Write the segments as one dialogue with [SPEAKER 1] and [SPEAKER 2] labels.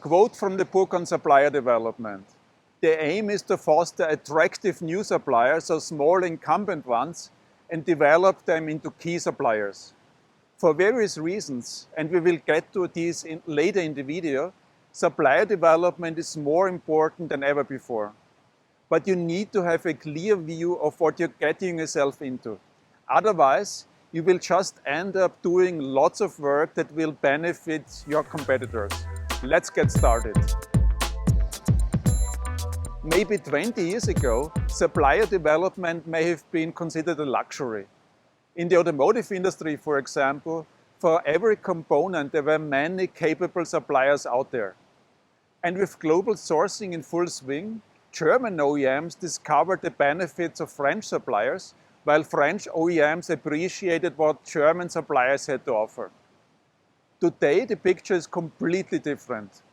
[SPEAKER 1] quote from the book on supplier development. The aim is to foster attractive new suppliers, or small incumbent ones, and develop them into key suppliers. For various reasons, and we will get to these later in the video, supplier development is more important than ever before. But you need to have a clear view of what you're getting yourself into. Otherwise, you will just end up doing lots of work that will benefit your competitors. Let's get started. Maybe 20 years ago, supplier development may have been considered a luxury. In the automotive industry, for example, for every component there were many capable suppliers out there. And with global sourcing in full swing, German OEMs discovered the benefits of French suppliers, while French OEMs appreciated what German suppliers had to offer. Today, the picture is completely different.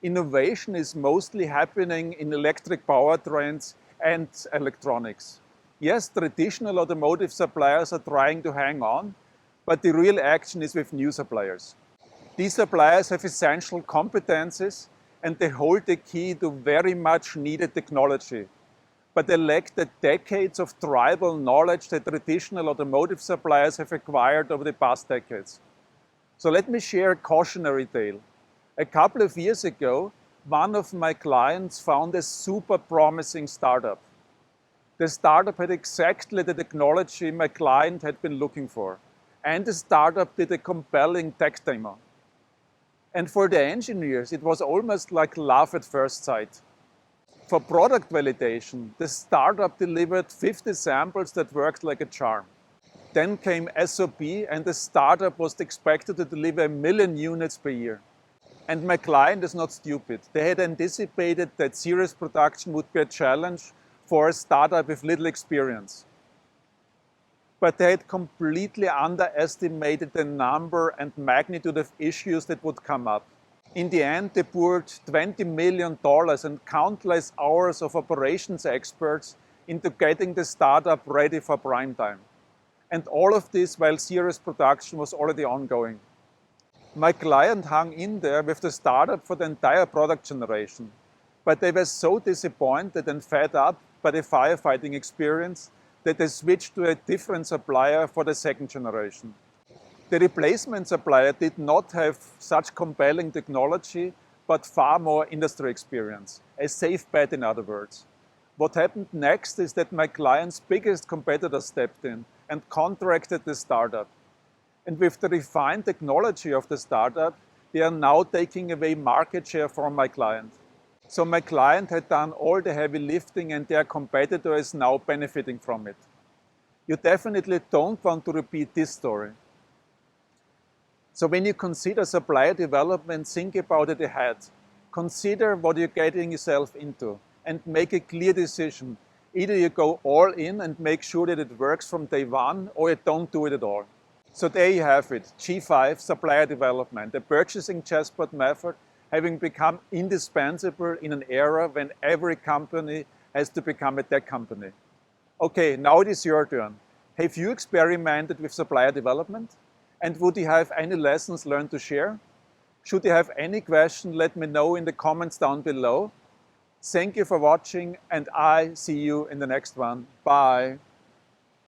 [SPEAKER 1] Innovation is mostly happening in electric powertrains and electronics. Yes, traditional automotive suppliers are trying to hang on, but the real action is with new suppliers. These suppliers have essential competencies and they hold the key to very much needed technology. But they lack the decades of tribal knowledge that traditional automotive suppliers have acquired over the past decades. So let me share a cautionary tale. A couple of years ago, one of my clients found a super promising startup. The startup had exactly the technology my client had been looking for. And the startup did a compelling tech demo. And for the engineers, it was almost like love at first sight. For product validation, the startup delivered 50 samples that worked like a charm. Then came SOP, and the startup was expected to deliver 1 million units per year. And my client is not stupid. They had anticipated that serious production would be a challenge for a startup with little experience. But they had completely underestimated the number and magnitude of issues that would come up. In the end, they poured $20 million and countless hours of operations experts into getting the startup ready for prime time. And all of this while serious production was already ongoing. My client hung in there with the startup for the entire product generation. But they were so disappointed and fed up by the firefighting experience that they switched to a different supplier for the second generation. The replacement supplier did not have such compelling technology, but far more industry experience. A safe bet, in other words. What happened next is that my client's biggest competitor stepped in and contracted the startup. And with the refined technology of the startup, they are now taking away market share from my client. So my client had done all the heavy lifting and their competitor is now benefiting from it. You definitely don't want to repeat this story. So when you consider supplier development, think about it ahead. Consider what you're getting yourself into and make a clear decision. Either you go all in and make sure that it works from day one, or you don't do it at all. So there you have it, G5, supplier development, a purchasing chessboard method having become indispensable in an era when every company has to become a tech company. Okay, now it is your turn. Have you experimented with supplier development? And would you have any lessons learned to share? Should you have any question, let me know in the comments down below. Thank you for watching, and I see you in the next one. Bye.